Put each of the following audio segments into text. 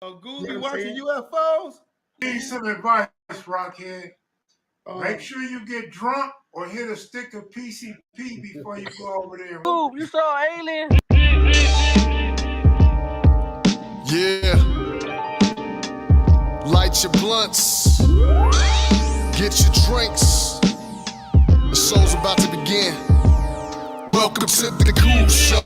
Gooby watching UFOs? Need some advice, Rockhead. Make sure you get drunk or hit a stick of PCP before you go over there. Ooh, you saw Alien? Yeah. Light your blunts. Get your drinks. The show's about to begin. Welcome to the Cool Show.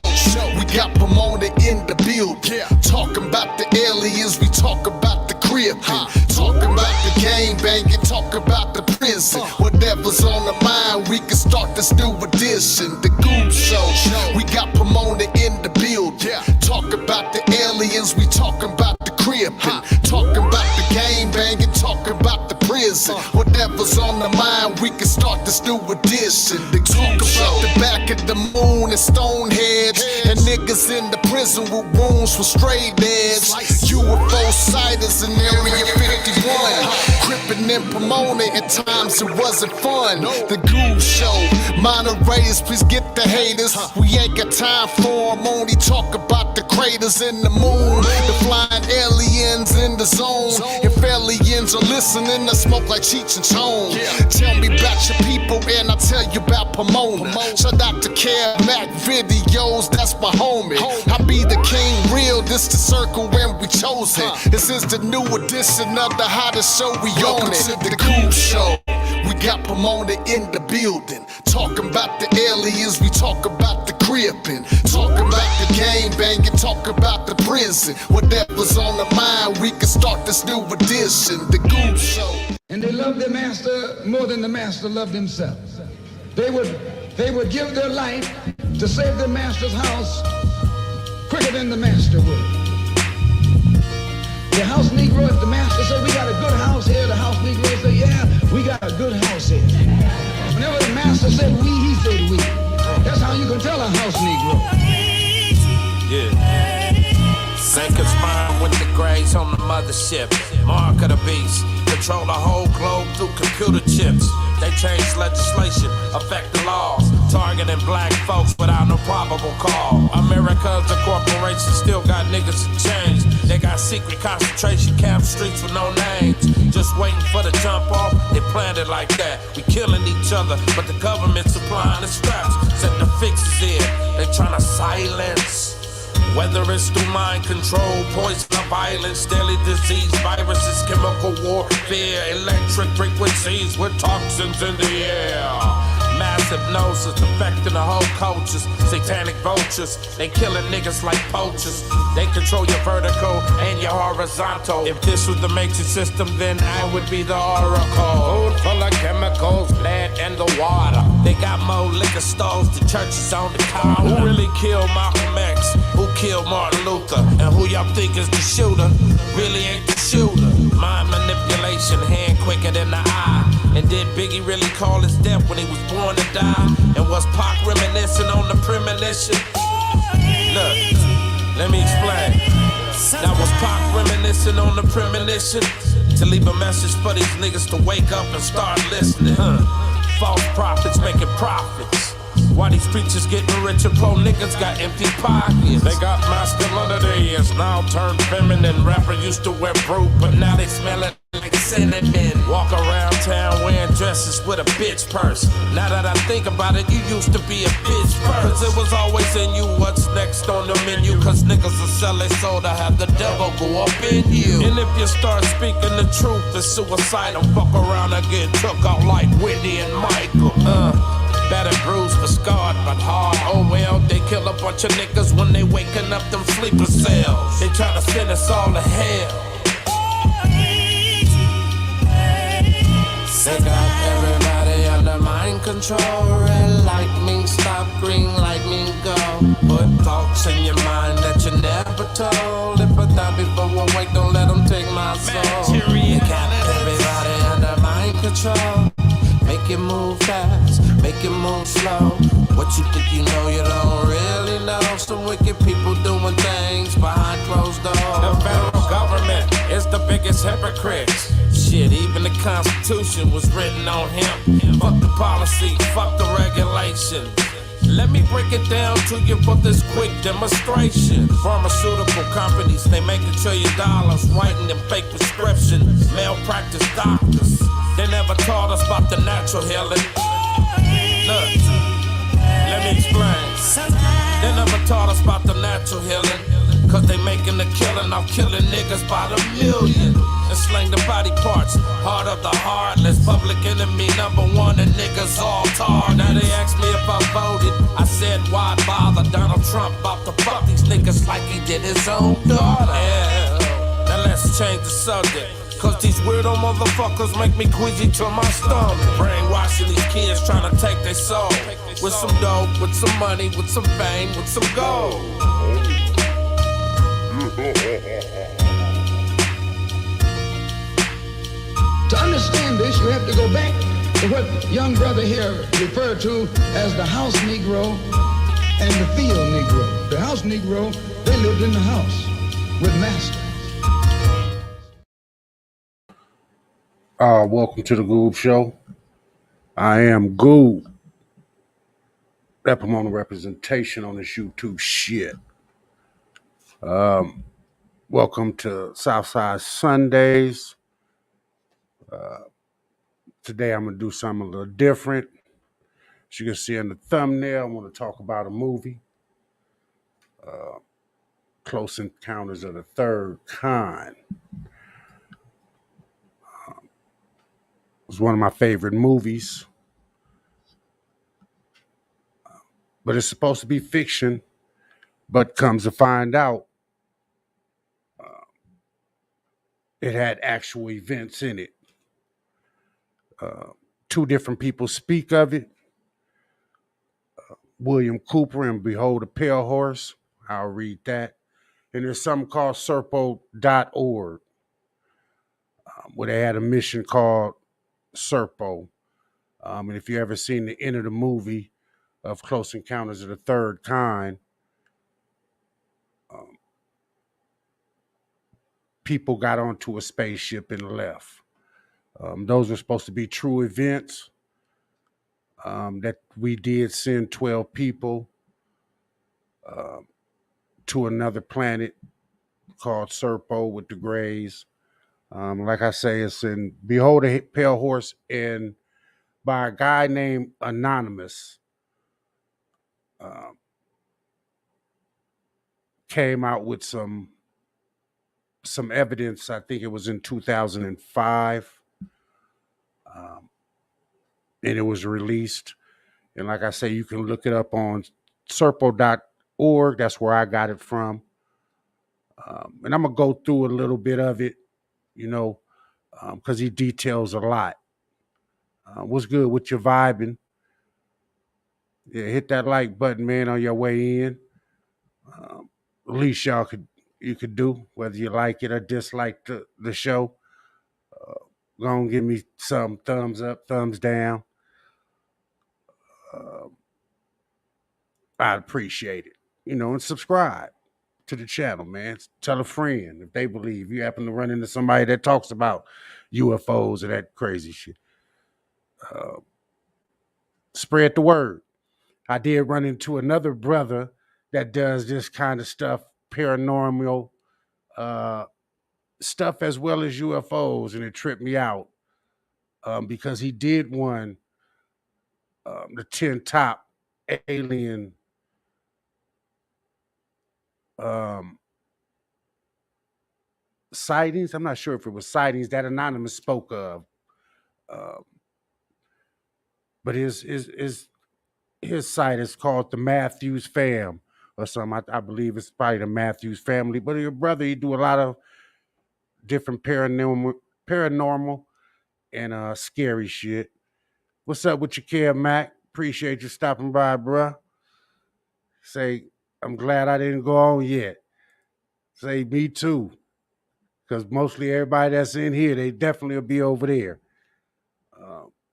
We got Pomona in the building. Talking about the aliens, we talk about the crib. Talking about the gang banging, talk about the prison. Whatever's on the mind, we can start this new edition. The Cool Show. We got Pomona in the building. Talk about the aliens, we talking about the crib. Talking about the gang banging, talking about the prison. Whatever's on the mind, we can start this new edition. The Cool Show. The back of the moon and Stonehenge, and niggas in the prison with wounds from straight edge. UFO sighters in Area 51, crippin' in Pomona. At times it wasn't fun. The Goose Show. Monterey's, please get the haters. We ain't got time for them. Only talk about the craters in the moon, the flying aliens in the zone. If aliens are listening, I smoke like Cheech and Chong. Tell me about your people and I'll tell you about Pomona. Shout out to Care Mac Videos, that's my homie. I be the king real, this the circle when we chosen. This is the new edition of the hottest show, we own it. The Cool Show. We got Pomona in the building. Talking about the aliens, we talk about the crippin'. Talking about the gang banging, talk about the prison. Whatever's on the mind, we can start this new edition. The Goose Show. And they loved their master more than the master loved himself. They would give their life to save their master's house quicker than the master would. The house Negro, if the master said, we got a good house here, the house Negro would say, yeah, we got a good house here. Whenever the master said we, he said we. That's how you can tell a house Negro. Yeah. Sink or spine with the grays on the mothership. Mark of the beast. Control the whole globe through computer chips. They change legislation, affect the laws, targeting black folks without no probable cause. America's a corporation, still got niggas to change. They got secret concentration camp streets with no names. Just waiting for the jump off, they planned it like that. We killing each other, but the government supplying the scraps. Set the fixes in, they tryna silence. Whether it's through mind control, poison or violence, deadly disease, viruses, chemical warfare, electric frequencies with toxins in the air. Mass hypnosis affecting the whole cultures. Satanic vultures, they killing niggas like poachers. They control your vertical and your horizontal. If this was the matrix system, then I would be the oracle. Food full of chemicals, lead in the water. They got more liquor stores than churches on the counter. Who really killed Malcolm X? Who killed Martin Luther? And who y'all think is the shooter? Really ain't the shooter. Mind manipulation, hand quicker than the eye. And did Biggie really call his death when he was born to die? And was Pac reminiscing on the premonition? Look, let me explain. That was Pac reminiscing on the premonition to leave a message for these niggas to wake up and start listening. False prophets making profits. Why these preachers getting rich and pro niggas got empty pockets? They got masculinity, it's now turned feminine. Rapper used to wear brute, but now they smell it like cinnamon. Walk around town wearing dresses with a bitch purse. Now that I think about it, you used to be a bitch first. Cause it was always in you, what's next on the menu? Cause niggas will sell their soul to have the devil go up in you. And if you start speaking the truth, it's suicidal. Fuck around and get took out like Whitney and Michael. Battered, bruised, but scarred, but hard. Oh well, they kill a bunch of niggas when they waking up them sleeper cells. They try to send us all to hell. They got everybody under mind control. Red light means stop, green light means go. Put thoughts in your mind that you never told. If I die before I wake, don't let them take my soul. They got everybody under mind control. Make it move fast, make it move slow. What you think you know, you don't really know. Some wicked people doing things behind closed doors. The federal government is the biggest hypocrite. Shit, even the Constitution was written on him. Fuck the policy, fuck the regulation. Let me break it down to you for this quick demonstration. Pharmaceutical companies, they make $1 trillion writing them fake prescriptions. Malpractice doctors, they never taught us about the natural healing. Look, let me explain. They never taught us about the natural healing. Cause they making a killing off killing niggas by the million. And slang the body parts, heart of the heartless. Public enemy #1 and niggas all tar. Now they ask me if I voted, I said why bother? Donald Trump about to fuck these niggas like he did his own daughter. Yeah. Now let's change the subject. Cause these weirdo motherfuckers make me queasy to my stomach. Brainwashing these kids trying to take their soul. With some dope, with some money, with some fame, with some gold. To understand this, you have to go back to what young brother here referred to as the house Negro and the field Negro. The house Negro, they lived in the house with master. Welcome to the Goob Show. I am Goob. That promoting representation on this YouTube shit. Welcome to Southside Sundays. Today I'm going to do something a little different. As you can see in the thumbnail, I want to talk about a movie. Close Encounters of the Third Kind. It was one of my favorite movies. But it's supposed to be fiction. But comes to find out, it had actual events in it. Two different people speak of it. William Cooper and Behold a Pale Horse. I'll read that. And there's something called Serpo.org, where they had a mission called Serpo. And if you ever seen the end of the movie of Close Encounters of the Third Kind, people got onto a spaceship and left. Those were supposed to be true events. That we did send 12 people to another planet called Serpo with the Greys. Like I say, it's in Behold a Pale Horse and by a guy named Anonymous. Came out with some evidence. I think it was in 2005. And it was released. And like I say, you can look it up on Serpo.org. That's where I got it from. And I'm going to go through a little bit of it, because he details a lot. What's good with your vibing? Yeah, hit that like button, man, on your way in. At least you could do, whether you like it or dislike the show. Go on, give me some thumbs up, thumbs down. I'd appreciate it, and subscribe to the channel, man. Tell a friend if they believe. You happen to run into somebody that talks about UFOs or that crazy shit. Spread the word. I did run into another brother that does this kind of stuff, paranormal stuff as well as UFOs, and it tripped me out because he did one, the 10 top alien sightings. I'm not sure if it was sightings that Anonymous spoke of, but his site is called the Matthews Fam or something. I believe it's probably the Matthews family. But your brother, he do a lot of different paranormal and scary shit. What's up with your care, Mac? Appreciate you stopping by, bruh. Say, I'm glad I didn't go on yet. Say, me too. Because mostly everybody that's in here, they definitely will be over there.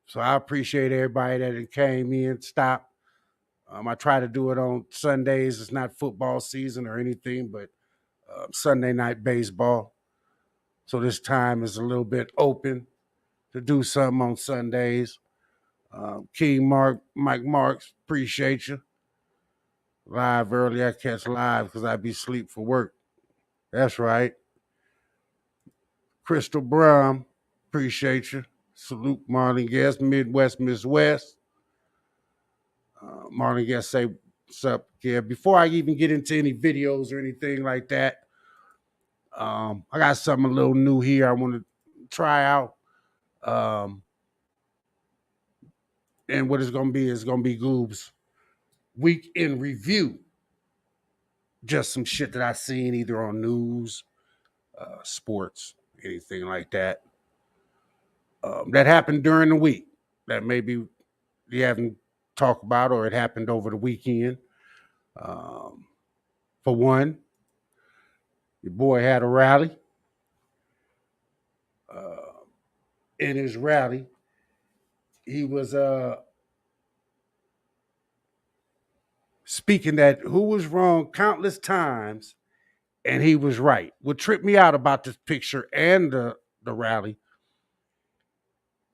So I appreciate everybody that came in, stopped. I try to do it on Sundays. It's not football season or anything, but Sunday night baseball. So this time is a little bit open to do something on Sundays. King Mike Marks, appreciate you. Live early, I catch live because I be asleep for work. That's right. Crystal Brown, appreciate you. Salute Marlon Guest, Midwest Miss West. Marlon Guest say, what's up, yeah. Before I even get into any videos or anything like that, I got something a little new here I want to try out. And what it's going to be is going to be Goob's Week in Review. Just some shit that I seen either on news, sports, anything like that. That happened during the week that maybe you haven't talked about or it happened over the weekend. For one, your boy had a rally. In his rally, he was speaking that who was wrong countless times, and he was right. What tripped me out about this picture and the rally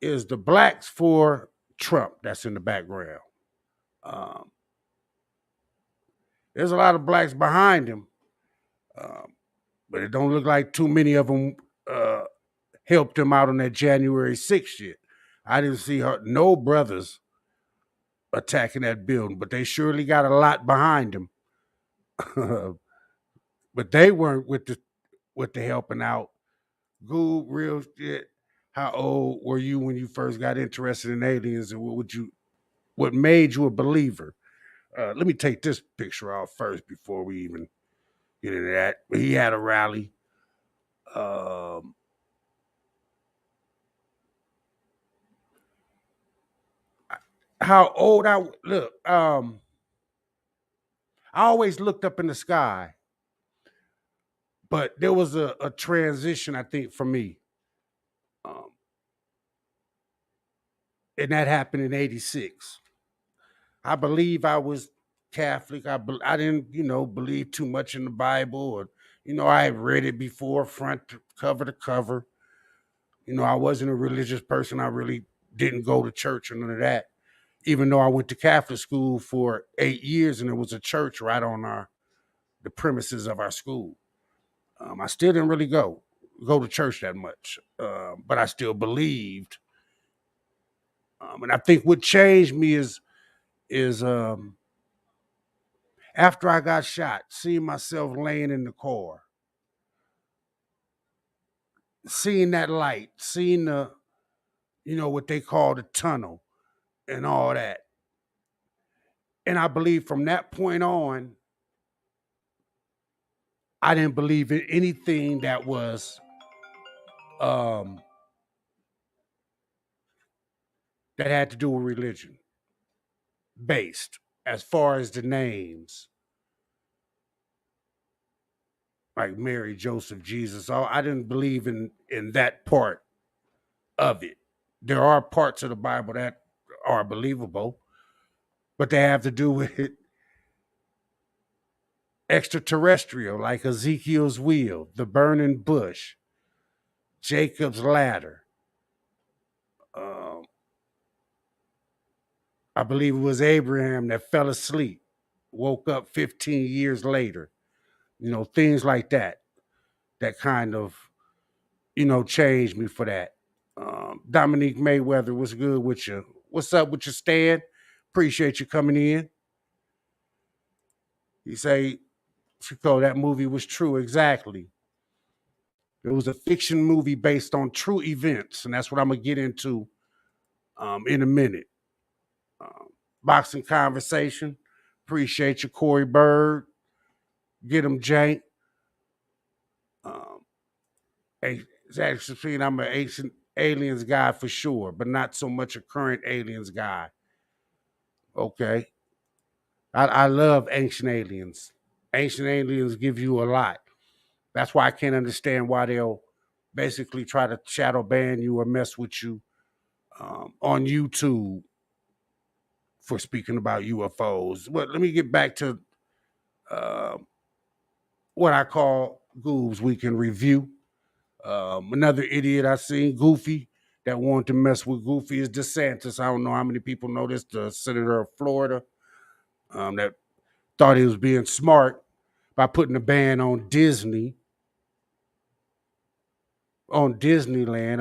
is the blacks for Trump that's in the background. There's a lot of blacks behind him, but it don't look like too many of them helped him out on that January 6th shit. I didn't see no brothers attacking that building, but they surely got a lot behind him. But they weren't with the helping out. Goob, real shit. How old were you when you first got interested in aliens, and what made you a believer? Let me take this picture off first before we even get into that. He had a rally. How old I look? I always looked up in the sky, but there was a transition, I think, for me. And that happened in '86. I believe I was Catholic. I didn't, believe too much in the Bible, or, I had read it before, front to cover. I wasn't a religious person. I really didn't go to church or none of that, even though I went to Catholic school for 8 years and there was a church right on the premises of our school. I still didn't really go to church that much, but I still believed. And I think what changed me is after I got shot, seeing myself laying in the car, seeing that light, seeing the, what they call the tunnel and all that. And I believe from that point on, I didn't believe in anything that was that had to do with religion based, as far as the names. Like Mary, Joseph, Jesus. I didn't believe in that part of it. There are parts of the Bible that are believable, but they have to do with extraterrestrial, like Ezekiel's wheel, the burning bush, Jacob's ladder. I believe it was Abraham that fell asleep, woke up 15 years later. Things like that kind of, changed me for that. Dominique Mayweather, what's good with you? What's up with your stand? Appreciate you coming in. You say, Chico, that movie was true. Exactly. It was a fiction movie based on true events, and that's what I'm going to get into in a minute. Boxing Conversation. Appreciate you, Corey Bird. Get him, Jank. Actually, I'm an ancient aliens guy for sure, but not so much a current aliens guy. Okay. I love ancient aliens. Ancient aliens give you a lot. That's why I can't understand why they'll basically try to shadow ban you or mess with you on YouTube for speaking about UFOs. But let me get back to what I call Goob's Week in Review. Another idiot I seen, Goofy, that wanted to mess with Goofy is DeSantis. I don't know how many people know this, the senator of Florida, that thought he was being smart by putting a ban on Disneyland,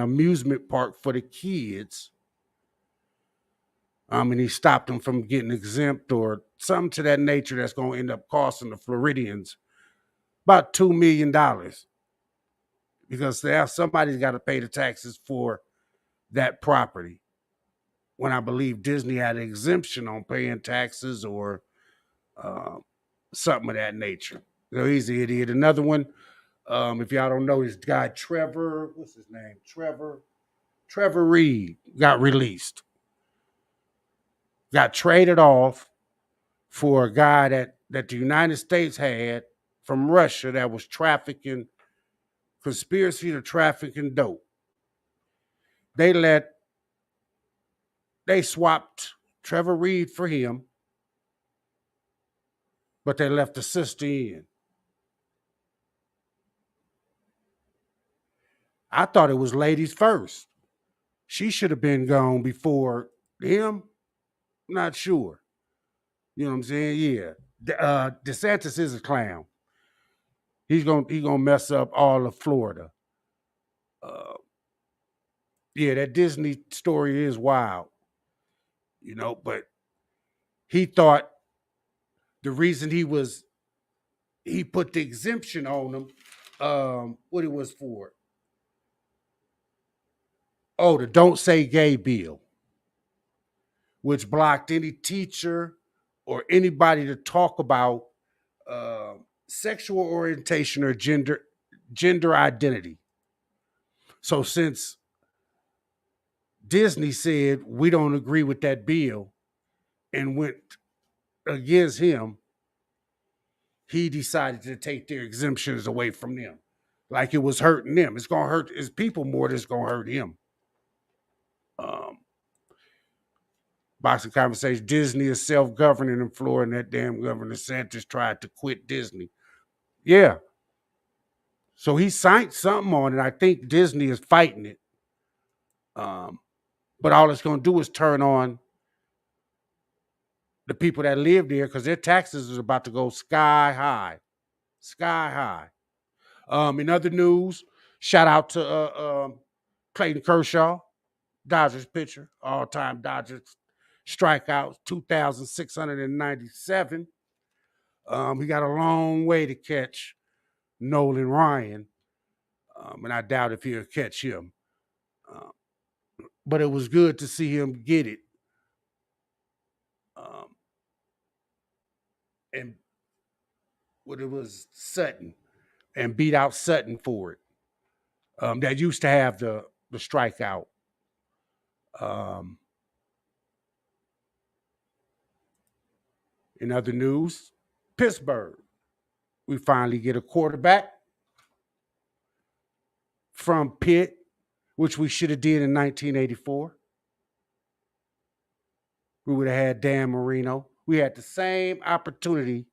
amusement park for the kids. And he stopped them from getting exempt or something to that nature that's going to end up costing the Floridians about $2 million because somebody's got to pay the taxes for that property. When I believe Disney had an exemption on paying taxes or something of that nature. So he's an idiot. Another one, if y'all don't know, this guy Trevor, what's his name? Trevor Reed got released. Got traded off for a guy that the United States had from Russia that was conspiracy to trafficking dope. They swapped Trevor Reed for him, but they left the sister in. I thought it was ladies first. She should have been gone before him. Not sure. You know what I'm saying? Yeah. DeSantis is a clown. He's gonna mess up all of Florida. Yeah, that Disney story is wild. But he thought the reason he put the exemption on him, what it was for. Oh, the Don't Say Gay bill, which blocked any teacher or anybody to talk about sexual orientation or gender identity. So since Disney said we don't agree with that bill and went against him, he decided to take their exemptions away from them. Like it was hurting them. It's going to hurt his people more than it's going to hurt him. Boxing conversation. Disney is self-governing in Florida, and that damn Governor DeSantis tried to quit Disney. Yeah. So he signed something on it. I think Disney is fighting it. But all it's going to do is turn on the people that live there because their taxes is about to go sky high. Sky high. In other news, shout out to Clayton Kershaw, Dodgers pitcher, all-time Dodgers strikeouts, 2,697. He got a long way to catch Nolan Ryan, and I doubt if he'll catch him. But it was good to see him get it. And what it was Sutton, and beat out Sutton for it. That used to have the strikeout. In other news, Pittsburgh. We finally get a quarterback from Pitt, which we should have did in 1984. We would have had Dan Marino. We had the same opportunity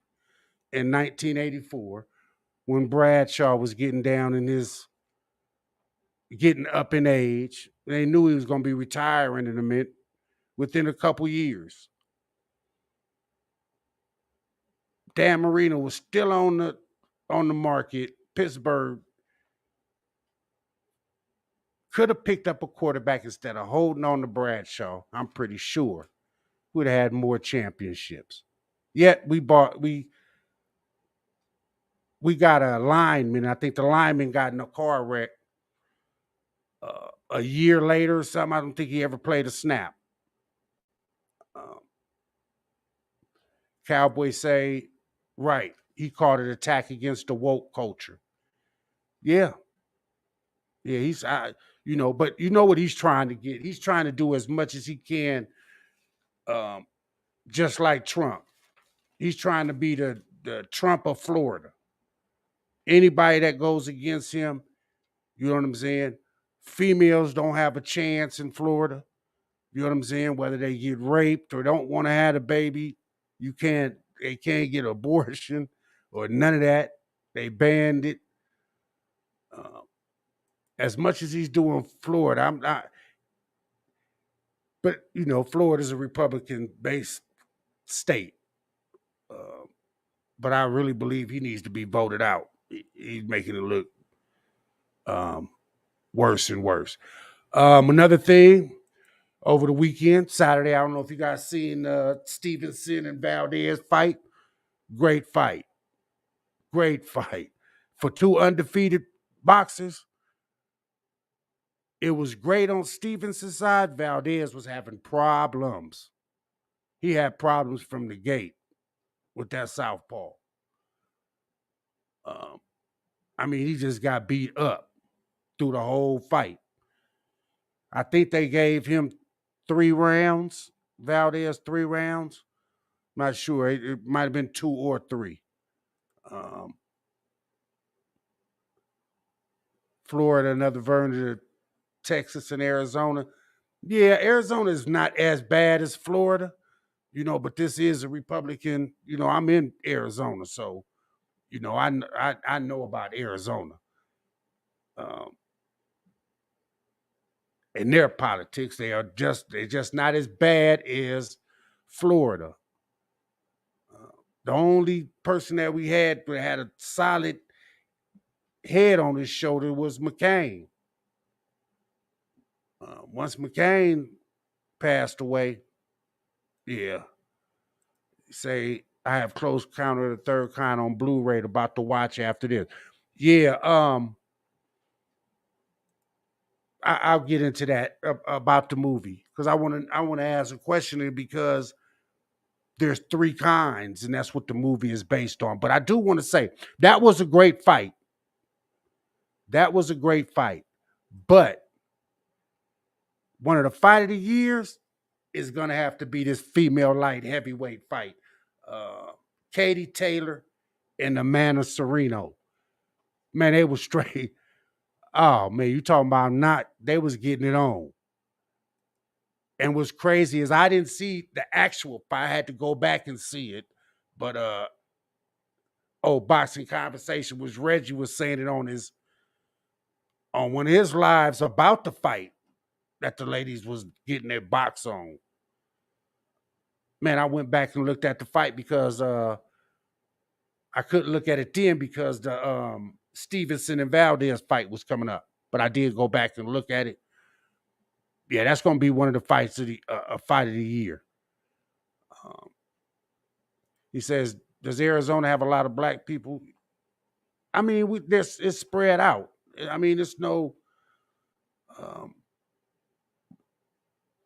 in 1984 when Bradshaw was getting up in age. They knew he was going to be retiring within a couple years. Dan Marino was still on the market. Pittsburgh could have picked up a quarterback instead of holding on to Bradshaw. I'm pretty sure would have had more championships. Yet we got a lineman. I think the lineman got in a car wreck a year later or something. I don't think he ever played a snap. Cowboys say, right, he called it an attack against the woke culture. Yeah. Yeah, but you know what he's trying to get? He's trying to do as much as he can, just like Trump. He's trying to be the Trump of Florida. Anybody that goes against him, you know what I'm saying? Females don't have a chance in Florida. You know what I'm saying? Whether they get raped or don't want to have a baby, they can't get an abortion or none of that. They banned it. As much as he's doing Florida, I'm not. But, Florida's a Republican-based state. but I really believe he needs to be voted out. He's making it look worse and worse. Another thing, over the weekend, Saturday, I don't know if you guys seen Stevenson and Valdez fight. Great fight. Great fight. For two undefeated boxers, it was great on Stevenson's side. Valdez was having problems. He had problems from the gate with that southpaw. I mean, he just got beat up through the whole fight. I think they gave him 3 rounds, Valdez 3 rounds. Not sure. It might have been 2 or 3. Florida, another version of Texas and Arizona. Yeah, Arizona is not as bad as Florida, but this is a Republican. I'm in Arizona, so I know about Arizona and their politics. They're just not as bad as Florida. The only person that we had that had a solid head on his shoulder was McCain. Once McCain passed away, yeah, say I have Close Encounter of the Third Kind on Blu-ray about to watch after this. Yeah, I'll get into that about the movie because I want to ask a question because there's 3 kinds and that's what the movie is based on. But I do want to say that was a great fight. That was a great fight, but one of the fight of the years is going to have to be this female light heavyweight fight. Katie Taylor and Amanda Serino. Man, they was straight. Oh, man, you talking about they was getting it on. And what's crazy is I didn't see the actual fight. I had to go back and see it. But, Boxing Conversation was Reggie was saying it on one of his lives about the fight that the ladies was getting their box on. Man, I went back and looked at the fight because I couldn't look at it then because the Stevenson and Valdez fight was coming up. But I did go back and look at it. Yeah, that's going to be one of the fights of the fight of the year. He says, does Arizona have a lot of black people? I mean, it's spread out. I mean, it's no.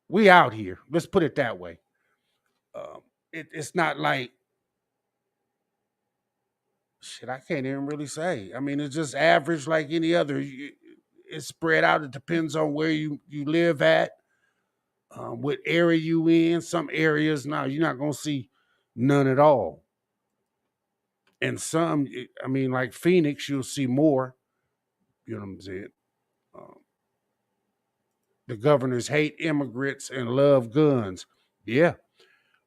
We out here. Let's put it that way. It's not like shit. I can't even really say. I mean, it's just average like any other. It's spread out. It depends on where you live at, what area you in. Some areas now you're not gonna see none at all. And some, I mean, like Phoenix, you'll see more. You know what I'm saying? The governors hate immigrants and love guns. Yeah.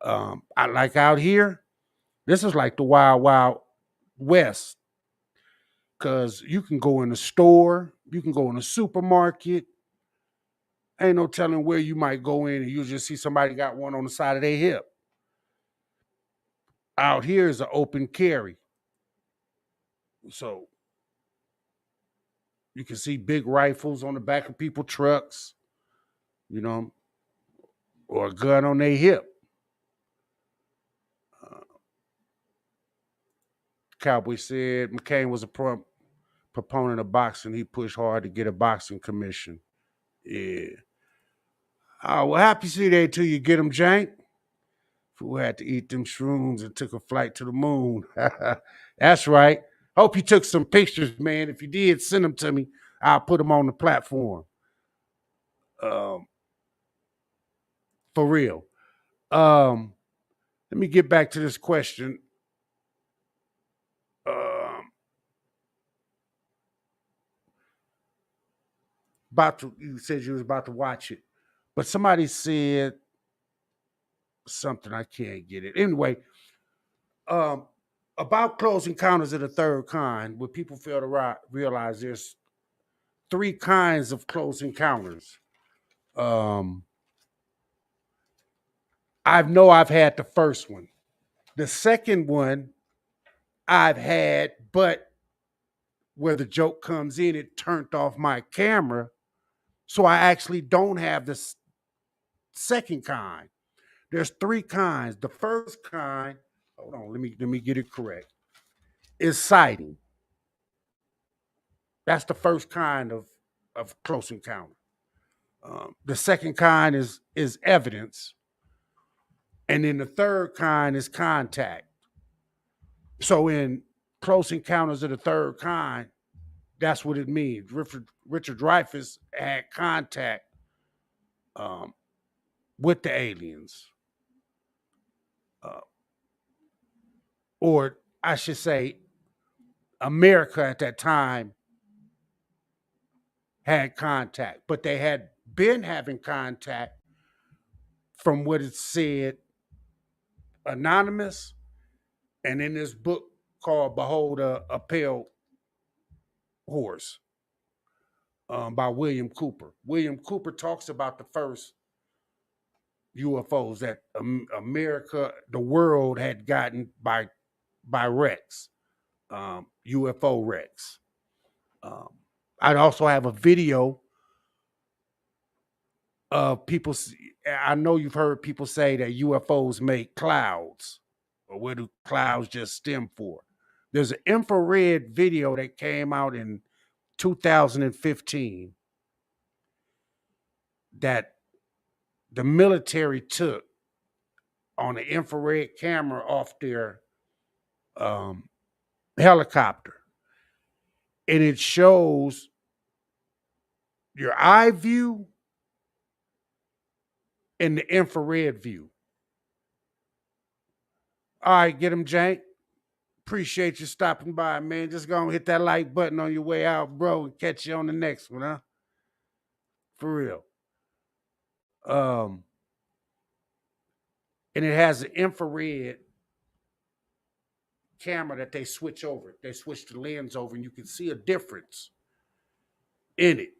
I like out here, this is like the Wild Wild West. Because you can go in a store, you can go in a supermarket. Ain't no telling where you might go in and you'll just see somebody got one on the side of their hip. Out here is an open carry. So you can see big rifles on the back of people's trucks, or a gun on their hip. Cowboy said McCain was a proponent of boxing. He pushed hard to get a boxing commission. Yeah. Oh, well, happy C-Day to you. Get him, Jank. Who had to eat them shrooms and took a flight to the moon. That's right. Hope you took some pictures, man. If you did, send them to me. I'll put them on the platform. For real. Let me get back to this question. You said you was about to watch it, but somebody said something. I can't get it. Anyway, about Close Encounters of the Third Kind, what people fail to realize, there's 3 kinds of close encounters. I've had the first one. The second one I've had, but where the joke comes in, it turned off my camera. So I actually don't have the second kind. There's 3 kinds. The first kind, hold on, let me get it correct, is sighting. That's the first kind of close encounter. The second kind is evidence. And then the third kind is contact. So in close encounters of the third kind, that's what it means. Richard Dreyfuss had contact with the aliens. Or I should say, America at that time had contact, but they had been having contact from what it said, anonymous, and in this book called Behold a Pale Horse by William Cooper. William Cooper talks about the first UFOs that America, the world had gotten by Rex, UFO Rex. I'd also have a video of people. I know you've heard people say that UFOs make clouds, or what do clouds just stem for? There's an infrared video that came out in 2015 that the military took on an infrared camera off their helicopter. And it shows your eye view and the infrared view. All right, get him, Jank. Appreciate you stopping by, man. Just go and hit that like button on your way out, bro, and catch you on the next one, huh? For real. And it has an infrared camera that they switch over. They switch the lens over, and you can see a difference in it.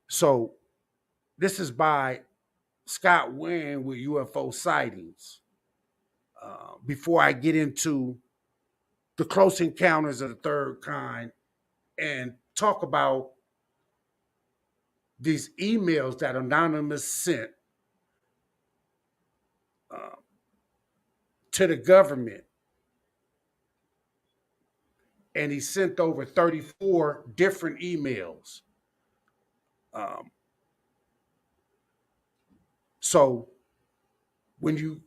So this is by Scott Wynn with UFO Sightings. Before I get into the close encounters of the third kind and talk about these emails that Anonymous sent to the government. And he sent over 34 different emails. So when you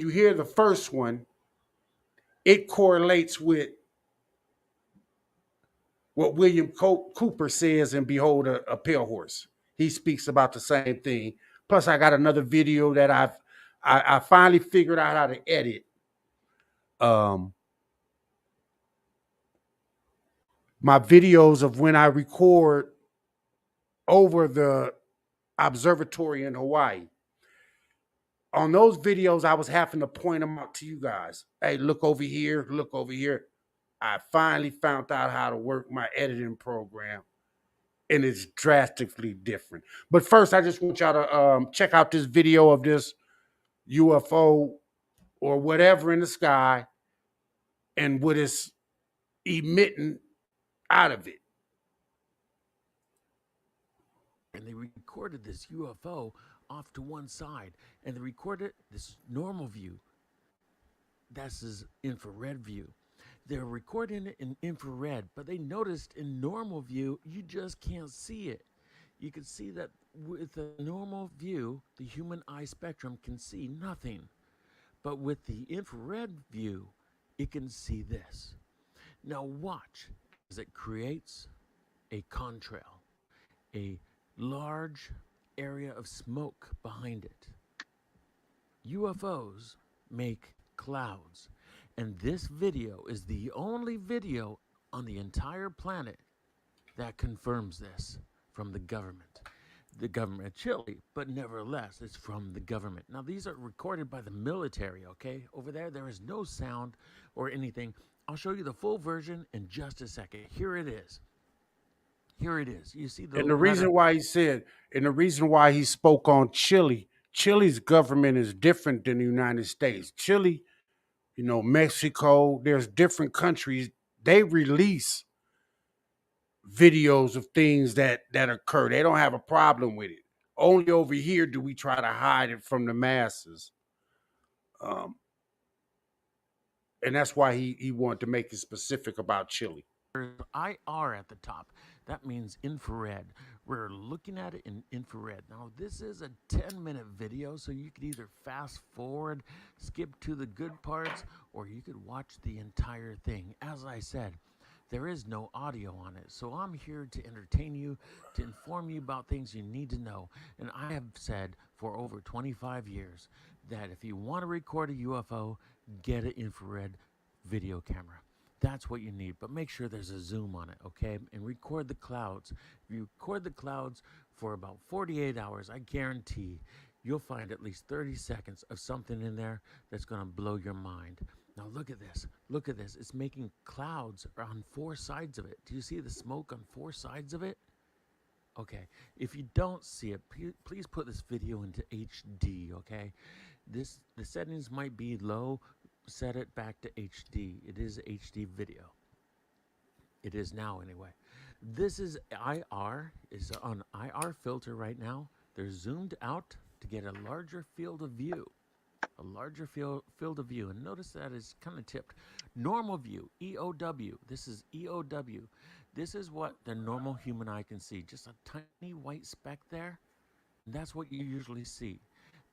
hear the first one, it correlates with what William Cooper says in Behold a Pale Horse. He speaks about the same thing. Plus, I got another video that I finally figured out how to edit. My videos of when I record over the observatory in Hawaii. On those videos, I was having to point them out to you guys. Hey, look over here, look over here. I finally found out how to work my editing program, and it's drastically different. But first, I just want y'all to check out this video of this UFO or whatever in the sky and what it's emitting out of it. And they recorded this UFO off to one side, and they recorded this normal view. That's his infrared view. They're recording it in infrared, but they noticed in normal view, you just can't see it. You can see that with a normal view, the human eye spectrum can see nothing. But with the infrared view, it can see this. Now watch as it creates a contrail, a large area of smoke behind it. UFOs make clouds, and this video is the only video on the entire planet that confirms this from the government. The government of Chile, but nevertheless, it's from the government. Now, these are recorded by the military, okay? Over there is no sound or anything. I'll show you the full version in just a second. Here it is. Here it is. You see the And the reason why he spoke on Chile, Chile's government is different than the United States. Chile You know, Mexico, there's different countries, they release videos of things that occur. They don't have a problem with it. Only over here do we try to hide it from the masses. Um, and that's why he wanted to make it specific about Chile. There's IR at the top. That means infrared. We're looking at it in infrared. Now, this is a 10-minute video, so you could either fast forward, skip to the good parts, or you could watch the entire thing. As I said, there is no audio on it, so I'm here to entertain you, to inform you about things you need to know. And I have said for over 25 years that if you want to record a UFO, get an infrared video camera. That's what you need, but make sure there's a zoom on it, okay? And record the clouds. If you record the clouds for about 48 hours, I guarantee you'll find at least 30 seconds of something in there that's going to blow your mind. Now look at this. Look at this. It's making clouds on 4 sides of it. Do you see the smoke on 4 sides of it? Okay. If you don't see it, please put this video into HD, okay? The settings might be low. Set it back to HD. It is HD video. It is now anyway. This is IR. Is on IR filter right now. They're zoomed out to get a larger field of view. A larger field of view. And notice that is kind of tipped. Normal view, EOW. This is EOW. This is what the normal human eye can see. Just a tiny white speck there. And that's what you usually see.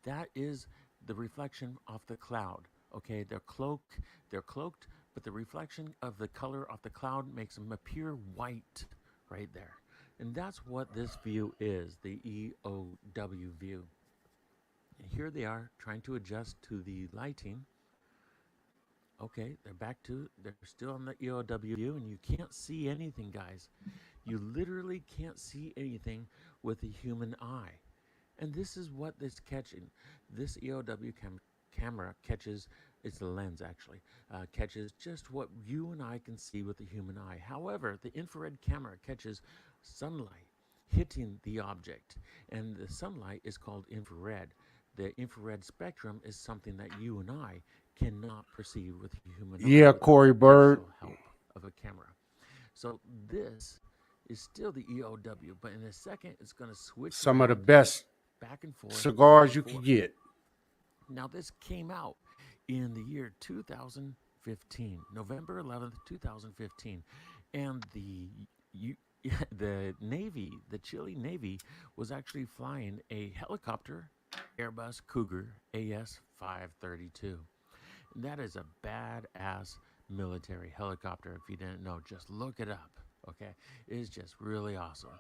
That is the reflection off the cloud. Okay, they're cloaked, but the reflection of the color of the cloud makes them appear white right there. And that's what this view is, the EOW view. And here they are trying to adjust to the lighting. Okay, they're still on the EOW view, and you can't see anything, guys. You literally can't see anything with the human eye. And this is what it's catching. This EOW camera catches, it's the lens actually, catches just what you and I can see with the human eye. However, the infrared camera catches sunlight hitting the object, and the sunlight is called infrared. The infrared spectrum is something that you and I cannot perceive with the human eye. Yeah, Corey Bird. Help of a camera. So this is still the EOW, but in a second it's going to switch. Some of the best back and forth cigars you could get. Now, this came out in the year 2015, November 11th, 2015, and the Navy, the Chile Navy, was actually flying a helicopter, Airbus Cougar AS-532. That is a badass military helicopter. If you didn't know, just look it up, okay? It is just really awesome.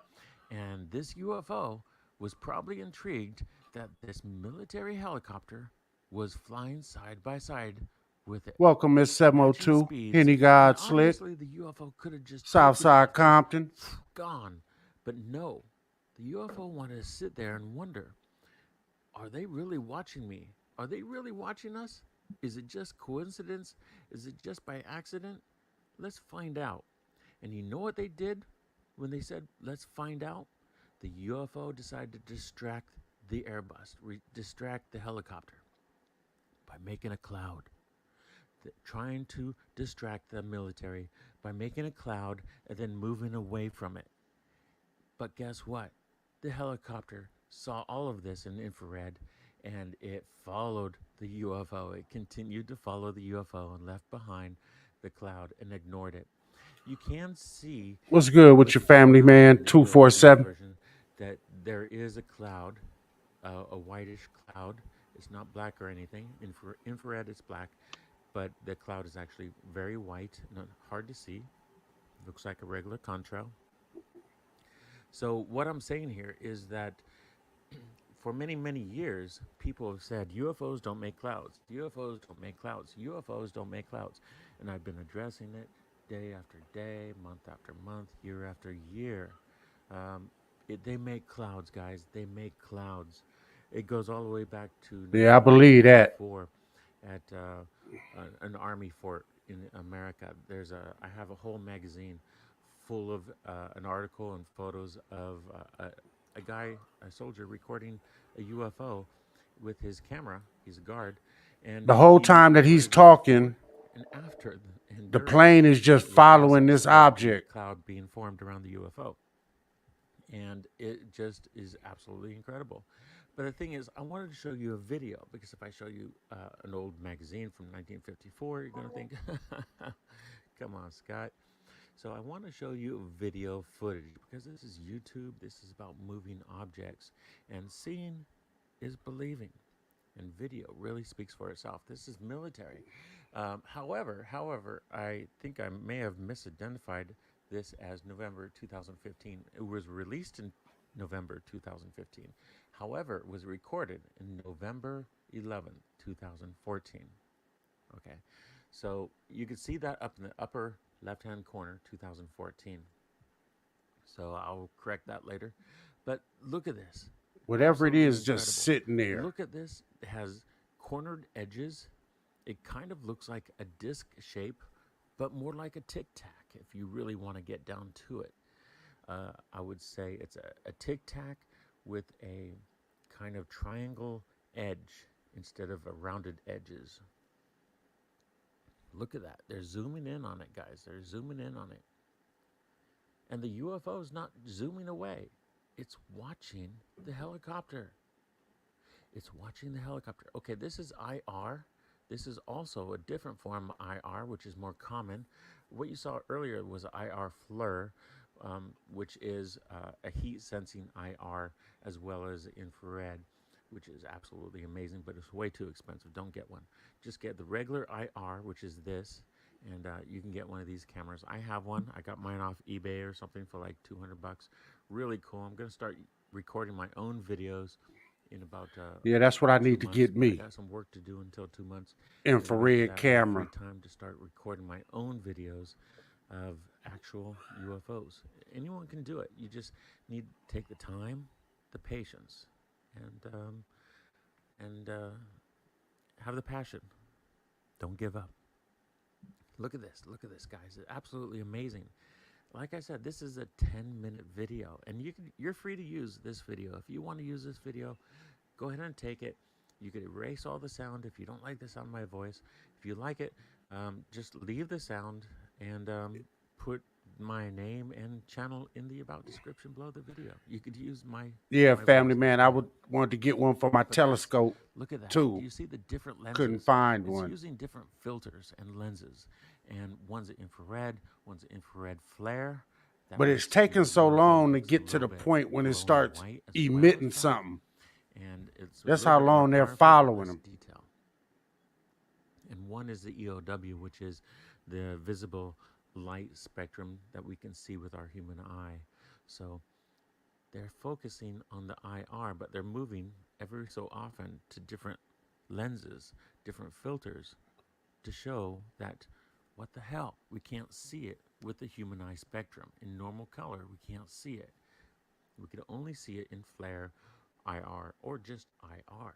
And this UFO was probably intrigued that this military helicopter was flying side by side with it. Welcome, Miss 702, Henny God Slit, Obviously, the UFO could have just Southside Compton. gone, but no. The UFO wanted to sit there and wonder, are they really watching me? Are they really watching us? Is it just coincidence? Is it just by accident? Let's find out. And you know what they did when they said, let's find out? The UFO decided to distract the Airbus, distract the helicopter by making a cloud. Trying to distract the military by making a cloud and then moving away from it. But guess what? The helicopter saw all of this in infrared, and it followed the UFO. It continued to follow the UFO and left behind the cloud and ignored it. You can see... What's good with your family, man? 247. That there is a cloud, a whitish cloud. It's not black or anything. Infrared is black, but the cloud is actually very white, not hard to see. Looks like a regular contrail. So what I'm saying here is that for many, many years, people have said UFOs don't make clouds. UFOs don't make clouds. UFOs don't make clouds. And I've been addressing it day after day, month after month, year after year. They make clouds, guys. They make clouds. It goes all the way back to... Yeah, I believe that. At an army fort in America. I have a whole magazine full of an article and photos of a soldier recording a UFO with his camera. He's a guard, And The whole he time that he's recorded it talking, before and after, and the during plane is just the following process this of object. the cloud being formed around the UFO. And it just is absolutely incredible. But the thing is, I wanted to show you a video because if I show you an old magazine from 1954, you're going to think, come on, Scott. So I want to show you video footage because this is YouTube. This is about moving objects, and seeing is believing. And video really speaks for itself. This is military. However, I think I may have misidentified this as November 2015. It was released in November 2015. However, it was recorded in November 11th, 2014. Okay, so you can see that up in the upper left-hand corner, 2014. So I'll correct that later. But look at this. Whatever it Absolutely is, just incredible. sitting there. Look at this. It has cornered edges. It kind of looks like a disc shape, but more like a tic tac if you really want to get down to it. I would say it's a tic tac with a kind of triangle edge instead of a rounded edges. Look at that. They're zooming in on it, guys. They're zooming in on it. And the UFO is not zooming away. It's watching the helicopter. It's watching the helicopter. Okay, this is IR. This is also a different form of IR, which is more common. What you saw earlier was IR FLIR, which is a heat-sensing IR, as well as infrared, which is absolutely amazing, but it's way too expensive. Don't get one. Just get the regular IR, which is this, and you can get one of these cameras. I have one. I got mine off eBay or something for like $200. Really cool. I'm going to start recording my own videos in about Yeah, that's what I 2 need to months. get I me. got some work to do until 2 months. And after Infrared that, I have camera. free time to start recording my own videos of actual UFOs. Anyone can do it. You just need to take the time, the patience, and have the passion. Don't give up. Look at this. Look at this, guys. It's absolutely amazing. Like I said, this is a 10-minute video, and you're free to use this video. If you want to use this video, go ahead and take it. You could erase all the sound if you don't like the sound of my voice. If you like it, just leave the sound and put my name and channel in the about description below the video. You could use my Yeah, my family voice. man, I would want to get one for my But guys, telescope look at that. too. Do you see the different lenses? Couldn't find It's one. using different filters and lenses, and one's infrared, one's infrared flare. That But makes it's taking the so UFO long to looks a get to the little bit point when it glowing starts white as well as emitting dark. something. And it's a That's little how bit more long they're powerful, following less them. detail. And one is the EOW, which is the visible light spectrum that we can see with our human eye. So they're focusing on the IR, but they're moving every so often to different lenses, different filters, to show that what the hell, we can't see it with the human eye spectrum. In normal color, we can't see it. We could only see it in flare, IR, or just IR.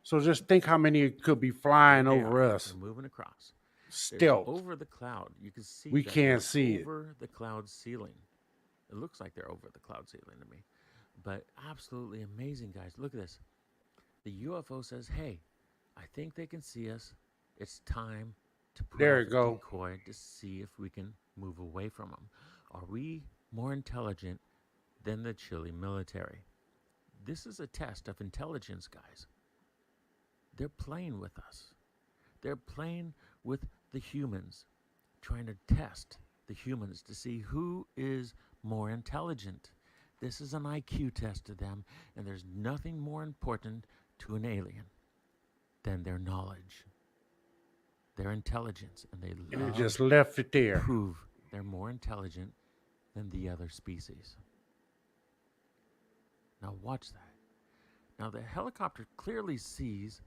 So just think how many could be flying There they over are. us. They're moving across. They're Stealth. over the cloud. You can see We that can't they're see it. over the cloud ceiling. It looks like they're over the cloud ceiling to me. But absolutely amazing, guys. Look at this. The UFO says, hey, I think they can see us. It's time to put There out you a go. decoy to see if we can move away from them. Are we more intelligent than the Chile military? This is a test of intelligence, guys. They're playing with us. They're playing with the humans, trying to test the humans to see who is more intelligent. This is an IQ test to them, and there's nothing more important to an alien than their knowledge, their intelligence, and they And it love just left it to there. prove they're more intelligent than the other species. Now watch that. Now the helicopter clearly sees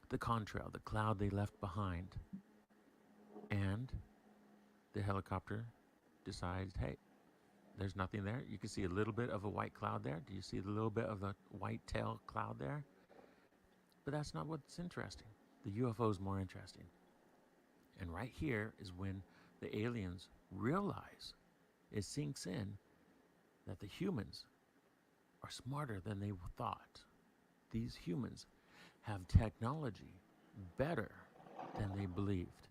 the contrail, the cloud they left behind. And the helicopter decides, hey, there's nothing there. You can see a little bit of a white cloud there. Do you see a little bit of the white tail cloud there? But that's not what's interesting. The UFO is more interesting. And right here is when the aliens realize, it sinks in, that the humans are smarter than they thought. These humans have technology better than they believed.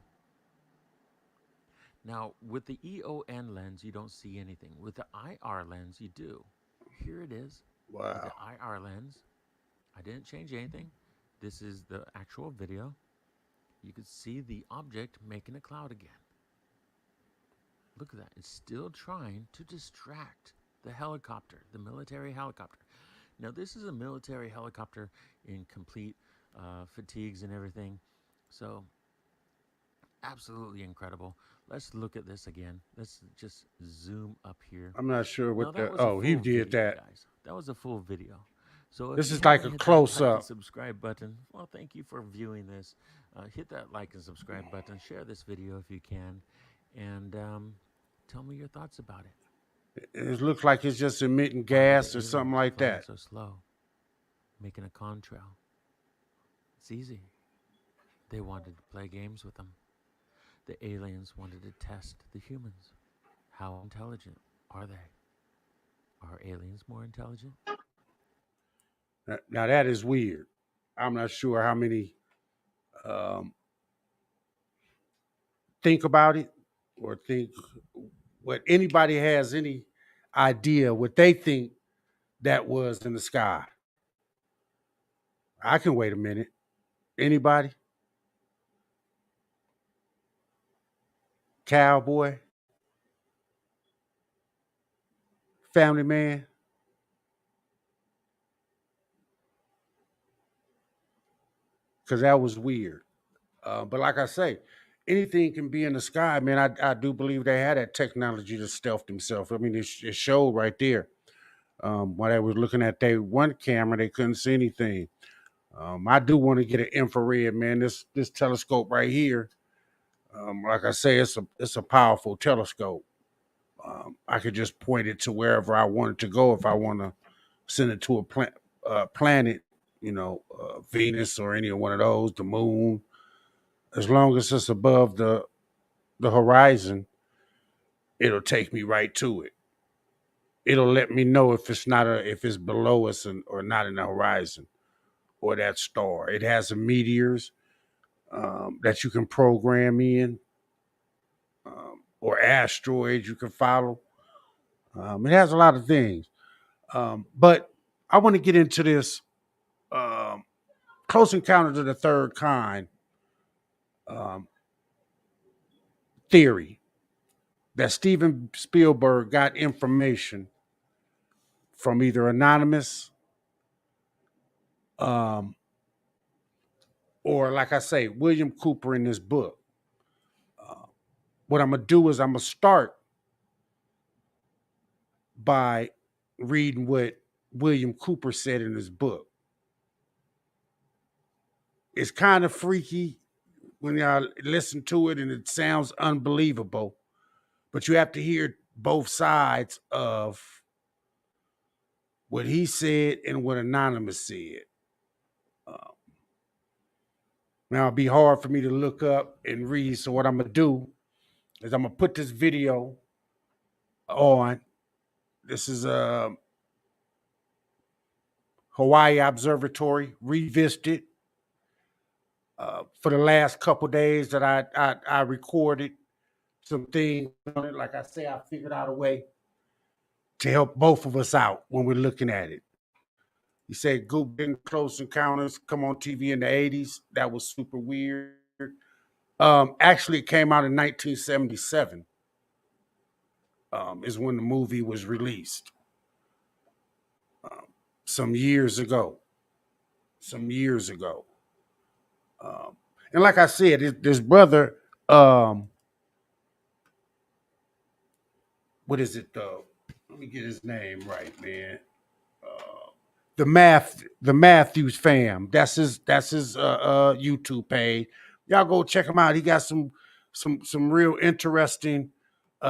Now, with the EON lens, you don't see anything. With the IR lens, you do. Here it is. With Wow. the IR lens, I didn't change anything. This is the actual video. You can see the object making a cloud again. Look at that. It's still trying to distract the helicopter, the military helicopter. Now, this is a military helicopter in complete fatigues and everything. So, absolutely incredible. Let's look at this again. Let's just zoom up here. I'm not sure Now, what that the. was a Oh, he full did video, that. guys. That was a full video. So if This you is like haven't a hit that close like and up. subscribe button, well, thank you for viewing this. Hit that like and subscribe button. Share this video if you can, and tell me your thoughts about it. It looks like it's just emitting Why were gas the or something aliens like flying that. so slow, making a contrail? It's easy. They wanted to play games with them. The aliens wanted to test the humans. How intelligent are they? Are aliens more intelligent? Now that is weird. I'm not sure how many think about it or think what anybody has any idea what they think that was in the sky. I can wait a minute. Anybody? Cowboy? Family man? Because that was weird. But like I say, anything can be in the sky, man. I do believe they had that technology to stealth themselves. I mean, it showed right there. While they was looking at their one camera, they couldn't see anything. I do want to get an infrared, man. This telescope right here, like I say, it's a powerful telescope. I could just point it to wherever I want it to go if I want to send it to a planet, Venus or any one of those, the moon. As long as it's above the horizon, it'll take me right to it. It'll let me know if it's below us or not in the horizon or that star. It has some meteors that you can program in, or asteroids you can follow. It has a lot of things. But I want to get into this Close Encounters of the Third Kind theory that Steven Spielberg got information from either Anonymous or, like I say, William Cooper in this book. What I'm going to do is I'm going to start by reading what William Cooper said in his book. It's kind of freaky when y'all listen to it and it sounds unbelievable, but you have to hear both sides of what he said and what Anonymous said. Now it'll be hard for me to look up and read, so what I'm going to do is I'm going to put this video on. This is Hawaii Observatory revisited. For the last couple days that I recorded some things on it. Like I say, I figured out a way to help both of us out when we're looking at it. You said Goop didn't Close Encounters come on TV in the 80s. That was super weird. Actually, it came out in 1977 is when the movie was released. Some years ago. And like I said, this brother, what is it though? Let me get his name right, man. The Matthews fam. That's his YouTube page. Y'all go check him out. He got some real interesting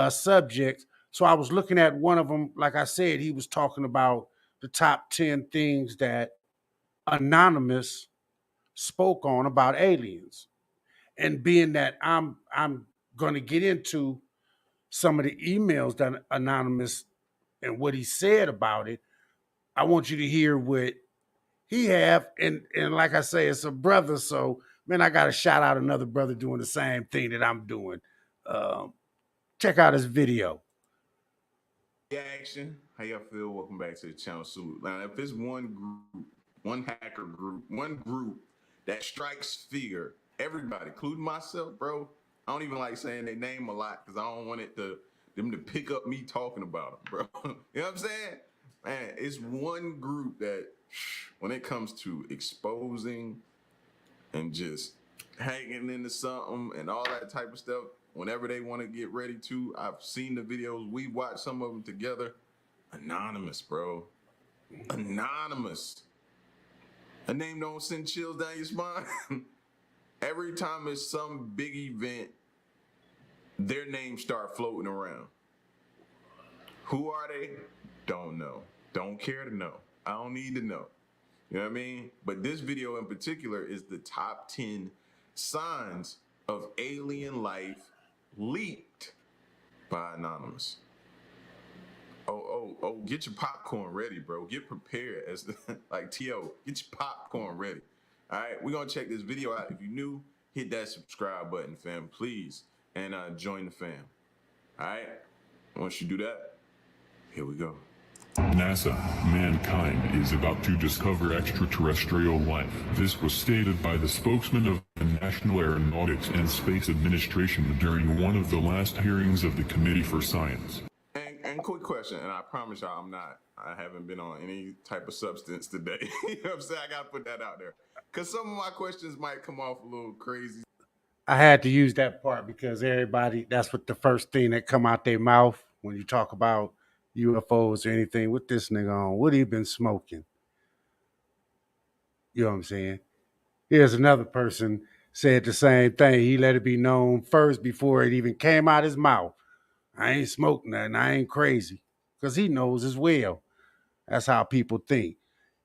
subjects. So I was looking at one of them. Like I said, he was talking about the top 10 things that Anonymous spoke on about aliens. And being that I'm going to get into some of the emails that Anonymous and what he said about it, I want you to hear what he have. And like I say, it's a brother, so Man, I got to shout out another brother doing the same thing that I'm doing. Check out his video. Action. How y'all feel? Welcome back to the channel. Salute. Now, if there's one group, one hacker group, one group that strikes fear, everybody, including myself, bro. I don't even like saying their name a lot because I don't want them to pick up me talking about them, bro. You know what I'm saying? Man, it's one group that, when it comes to exposing and just hanging into something and all that type of stuff, whenever they want to get ready to, I've seen the videos. We watched some of them together. Anonymous, bro. Anonymous. A name don't send chills down your spine. Every time it's some big event, their names start floating around. Who are they? Don't know. Don't care to know. I don't need to know. You know what I mean? But this video in particular is the top 10 signs of alien life leaked by Anonymous. Oh, get your popcorn ready, bro. Get prepared as like T.O. Get your popcorn ready. All right, we're gonna check this video out. If you're new, hit that subscribe button, fam, please. And join the fam. All right, once you do that, here we go. NASA, mankind is about to discover extraterrestrial life. This was stated by the spokesman of the National Aeronautics and Space Administration during one of the last hearings of the Committee for Science. And quick question, and I promise y'all I haven't been on any type of substance today. You know what I'm saying? I gotta put that out there. Because some of my questions might come off a little crazy. I had to use that part because everybody, that's what the first thing that come out their mouth when you talk about UFOs or anything. What this nigga on? What he been smoking? You know what I'm saying? Here's another person said the same thing. He let it be known first before it even came out his mouth. I ain't smoking nothing. I ain't crazy. Because he knows as well. That's how people think.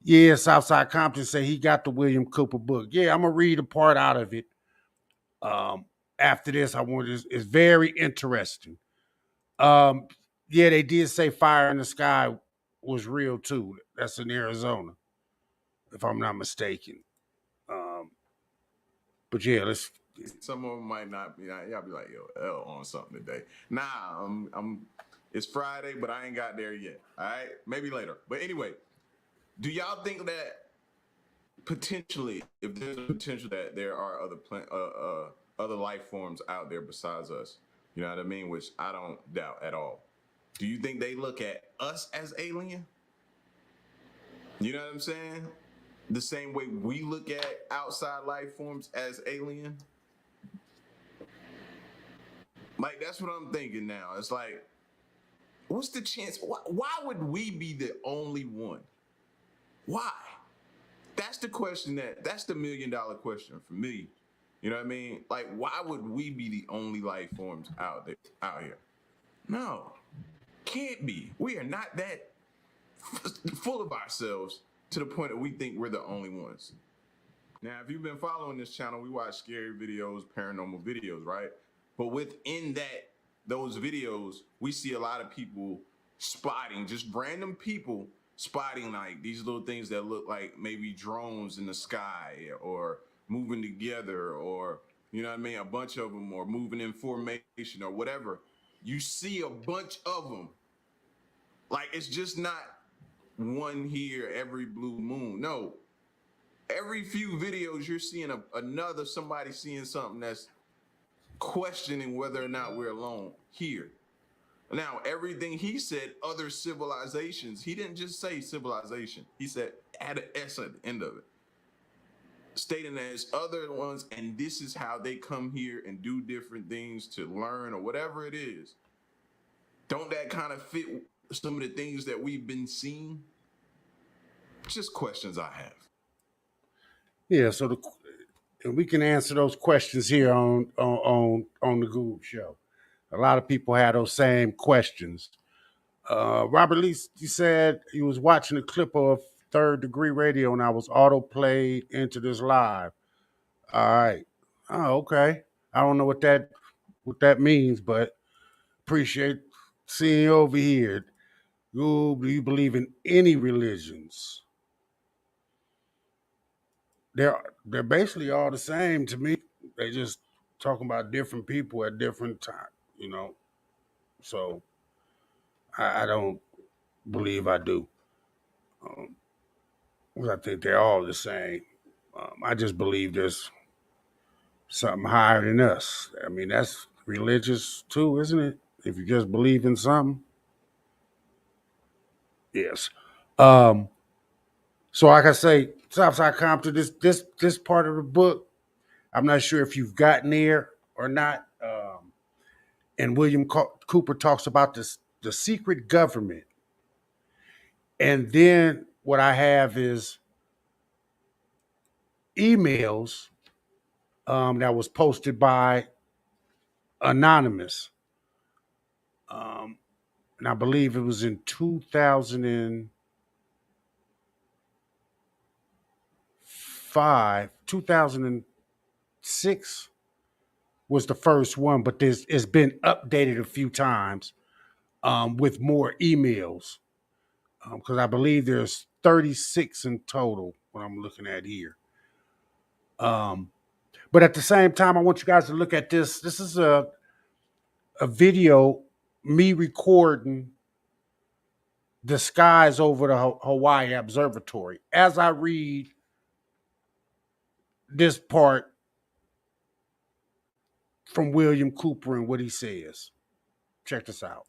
Yeah, Southside Compton say he got the William Cooper book. Yeah, I'm going to read a part out of it. After this, it's very interesting. Yeah, they did say Fire in the Sky was real too. That's in Arizona, if I'm not mistaken. But yeah, let's. Some of them might not be. Y'all be like, yo, L on something today. Nah, it's Friday, but I ain't got there yet. All right, maybe later. But anyway, do y'all think that potentially, if there's a potential that there are other life forms out there besides us, you know what I mean? Which I don't doubt at all. Do you think they look at us as alien? You know what I'm saying? The same way we look at outside life forms as alien? Like, that's what I'm thinking now. It's like, what's the chance? Why would we be the only one? Why? That's the question that's the $1 million question for me. You know what I mean? Like, why would we be the only life forms out here? No, can't be. We are not that full of ourselves to the point that we think we're the only ones. Now, if you've been following this channel, we watch scary videos, paranormal videos, right? But within those videos, we see a lot of people spotting, just random people spotting like these little things that look like maybe drones in the sky or moving together, or, you know what I mean, a bunch of them, or moving in formation or whatever. You see a bunch of them. Like, it's just not one here every blue moon. No, every few videos you're seeing somebody seeing something that's questioning whether or not we're alone here. Now, everything he said, other civilizations, he didn't just say civilization. He said add an S at the end of it, stating that there's other ones, and this is how they come here and do different things to learn or whatever it is. Don't that kind of fit some of the things that we've been seeing? Just questions I have. Yeah, so we can answer those questions here on the Goob Show. A lot of people had those same questions. Robert Lee, he said he was watching a clip of Third Degree Radio and I was auto-played into this live. All right. Oh, okay. I don't know what that means, but appreciate seeing you over here. Do you believe in any religions? they're basically all the same to me. They just talking about different people at different times, you know. So I don't believe I do. 'Cause I think they're all the same. I just believe there's something higher than us. I mean, that's religious too, isn't it? If you just believe in something, yes. Um, so like I say, Southside Compton, this part of the book, I'm not sure if you've gotten there or not. And William Cooper talks about this the secret government, and then what I have is emails that was posted by anonymous, and I believe it was in 2006 was the first one, but this it's been updated a few times with more emails because I believe there's 36 in total. What I'm looking at here. But at the same time, I want you guys to look at this. This is a video me recording the skies over the Hawaii Observatory as I read this part from William Cooper and what he says. Check this out.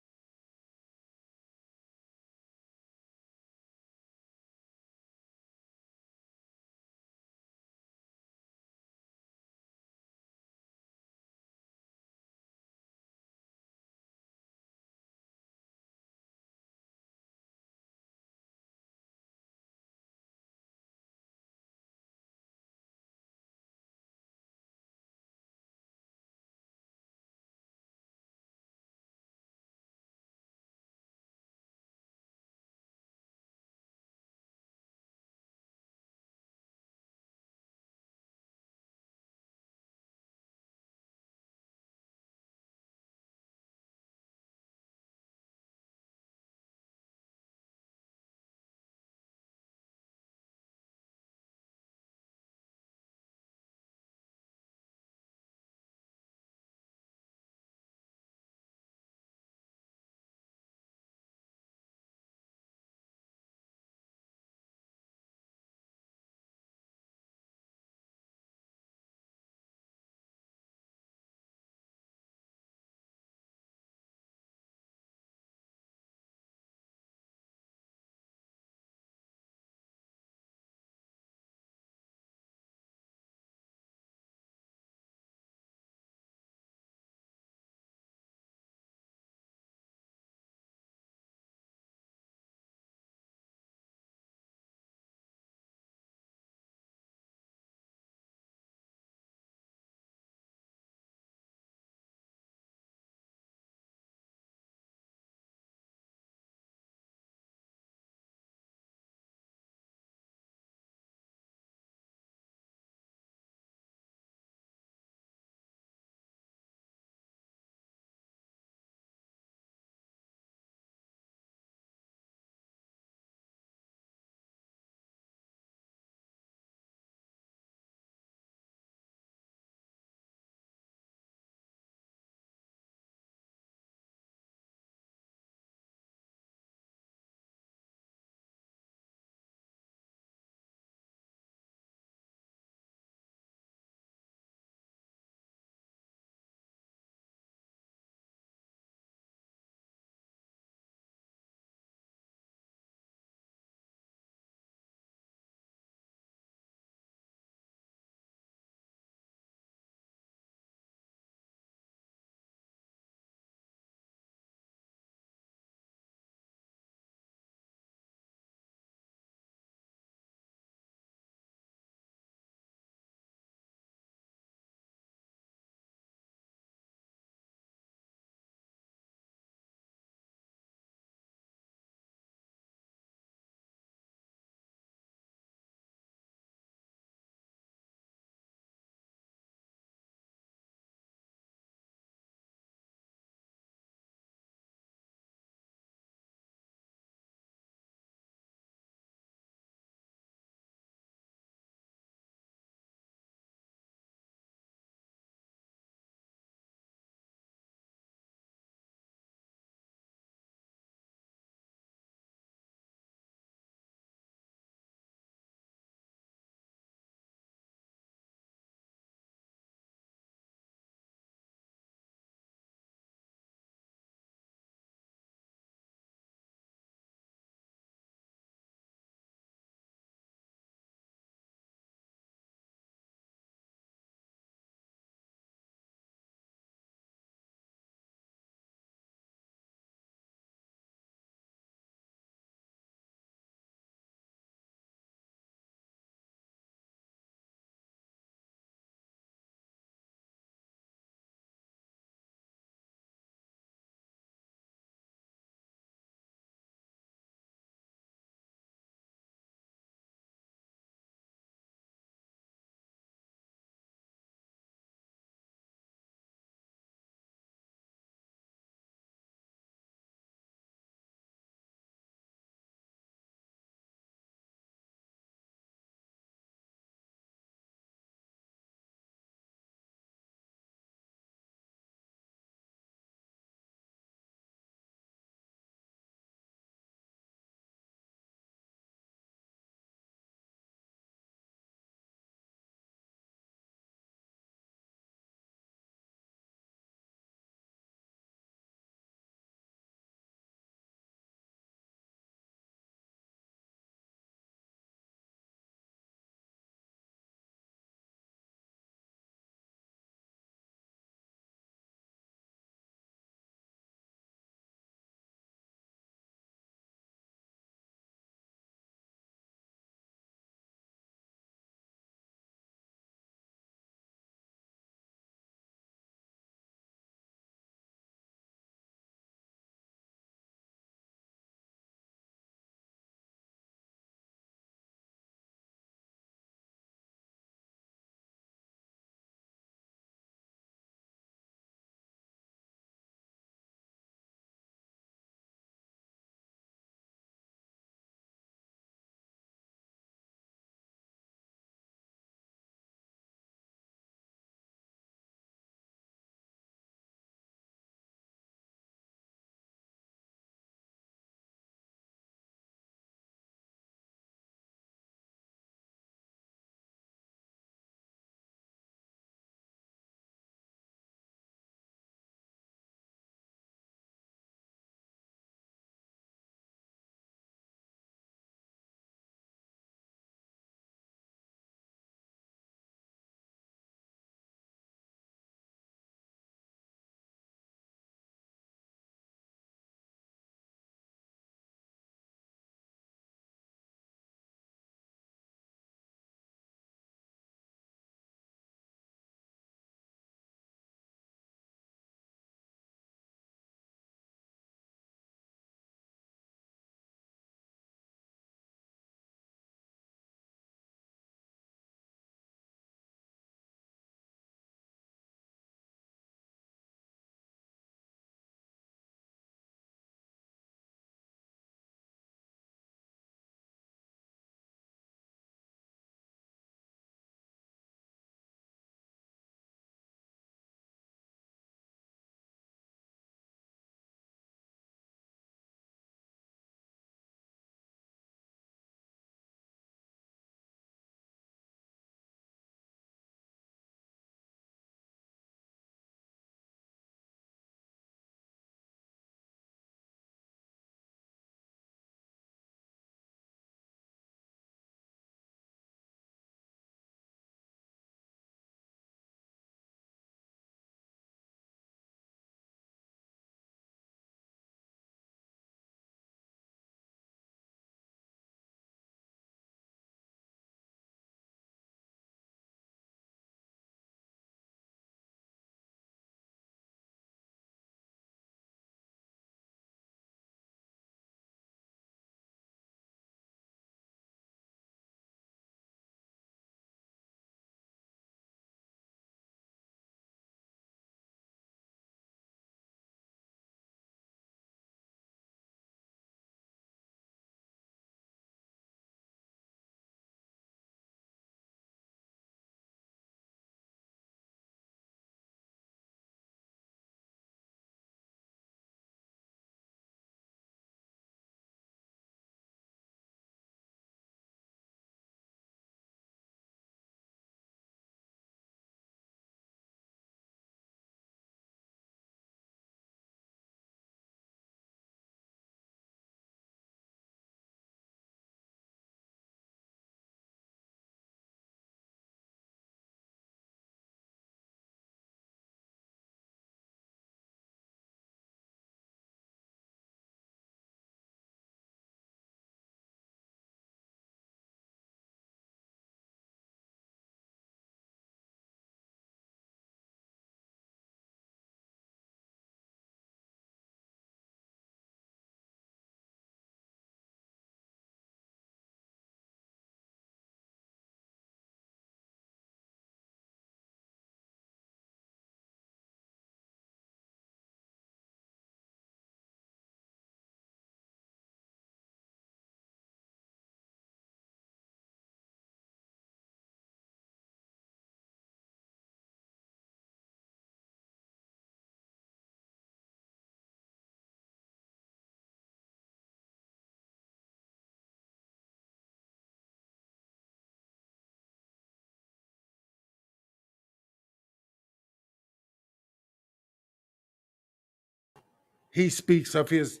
he speaks of his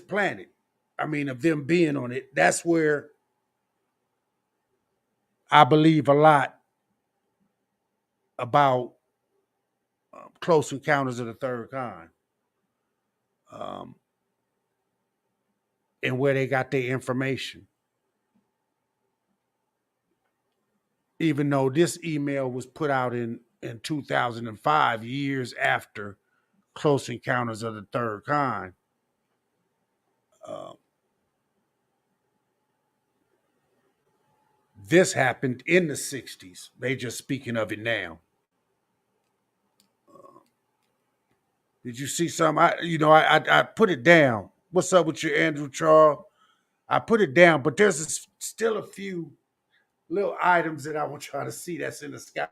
planet. I mean, of them being on it. That's where I believe a lot about Close Encounters of the Third Kind, and where they got their information. Even though this email was put out in 2005, years after Close Encounters of the Third Kind, this happened in the 60s. They just speaking of it now. Did you see something? I put it down. What's up with you, Andrew Charles? I put it down, but there's still a few little items that I want y'all to see that's in the sky.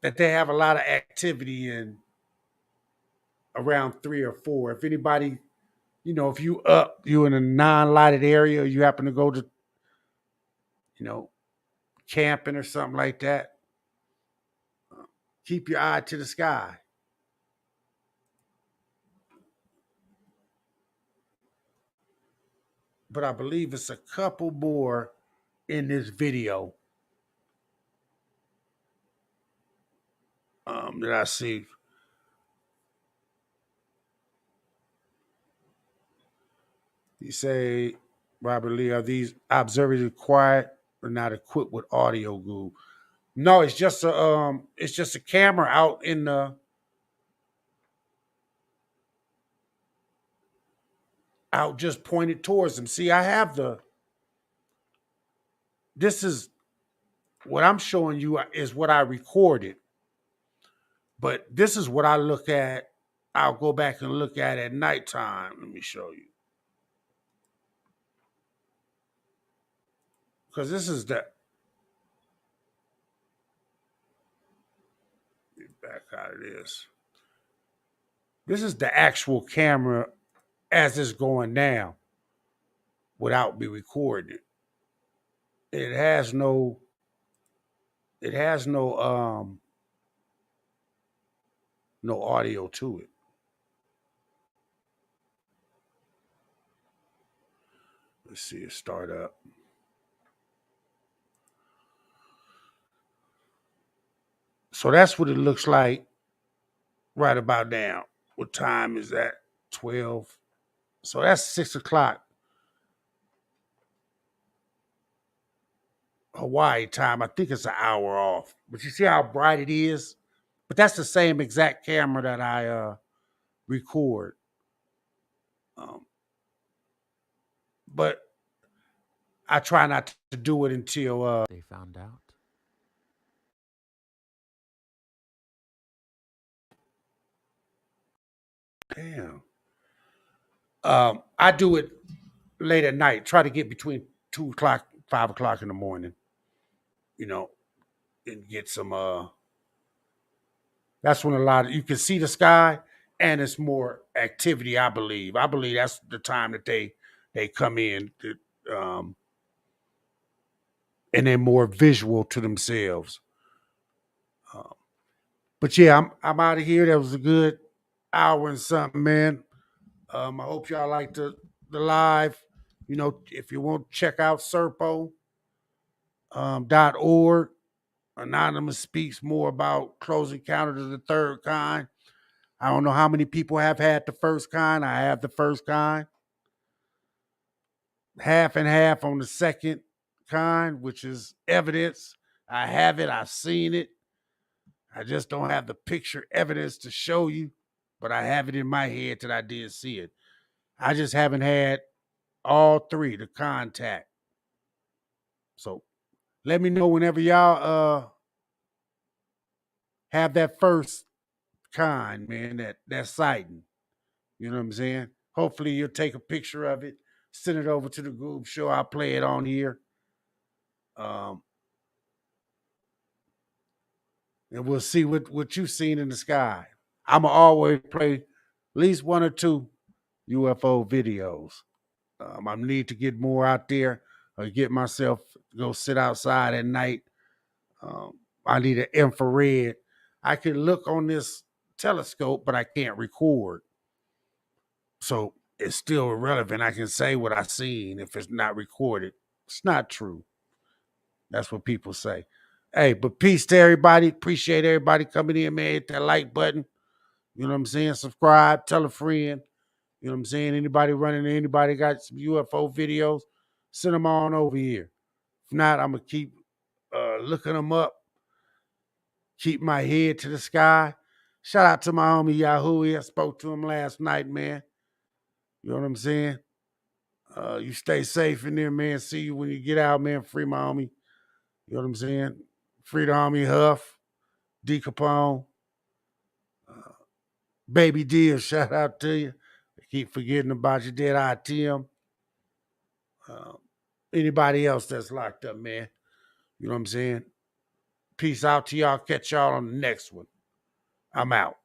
That they have a lot of activity in around 3 or 4. If anybody, if you in a non-lighted area, you happen to go to, camping or something like that, keep your eye to the sky. But I believe it's a couple more in this video that I see. You say, Robert Lee, are these observers quiet or not equipped with audio goo? No, it's just a camera out in the out just pointed towards them. See, I have this is what I'm showing you is what I recorded. But this is what I look at. I'll go back and look at nighttime. Let me show you. Because this is get back out of this. This is the actual camera as it's going down without me recording it. It has no audio to it. Let's see it start up. So that's what it looks like right about now. What time is that? 12. So that's 6 o'clock Hawaii time. I think it's an hour off. But you see how bright it is? But that's the same exact camera that I record. But I try not to do it until they found out. Damn. I do it late at night. Try to get between 2 o'clock, 5 o'clock in the morning. And get some. That's when you can see the sky, and it's more activity. I believe that's the time that they come in, and they're more visual to themselves. But yeah, I'm out of here. That was a good hour and something, man. I hope y'all liked the live. If you want to check out Serpo.org, Anonymous speaks more about Close Encounters of the Third Kind. I don't know how many people have had the first kind. I have the first kind. Half and half on the second kind, which is evidence. I have it. I've seen it. I just don't have the picture evidence to show you, but I have it in my head that I did see it. I just haven't had all 3 to contact. So let me know whenever y'all have that first kind, man, that sighting. You know what I'm saying? Hopefully you'll take a picture of it, send it over to the group, show I'll play it on here. And we'll see what you've seen in the sky. I'ma always play at least 1 or 2 UFO videos. I need to get more out there or get myself go sit outside at night. I need an infrared. I can look on this telescope, but I can't record. So it's still irrelevant. I can say what I seen if it's not recorded. It's not true. That's what people say. Hey, but peace to everybody. Appreciate everybody coming in, man. Hit that like button. You know what I'm saying? Subscribe, tell a friend. You know what I'm saying? Anybody running, anybody got some UFO videos, send them on over here. If not, I'm going to keep looking them up. Keep my head to the sky. Shout out to my homie Yahoo. I spoke to him last night, man. You know what I'm saying? You stay safe in there, man. See you when you get out, man. Free my homie. You know what I'm saying? Free the homie Huff, D Capone, Baby D, shout out to you. I keep forgetting about you, Dead Eye Tim. Anybody else that's locked up, man. You know what I'm saying? Peace out to y'all. Catch y'all on the next one. I'm out.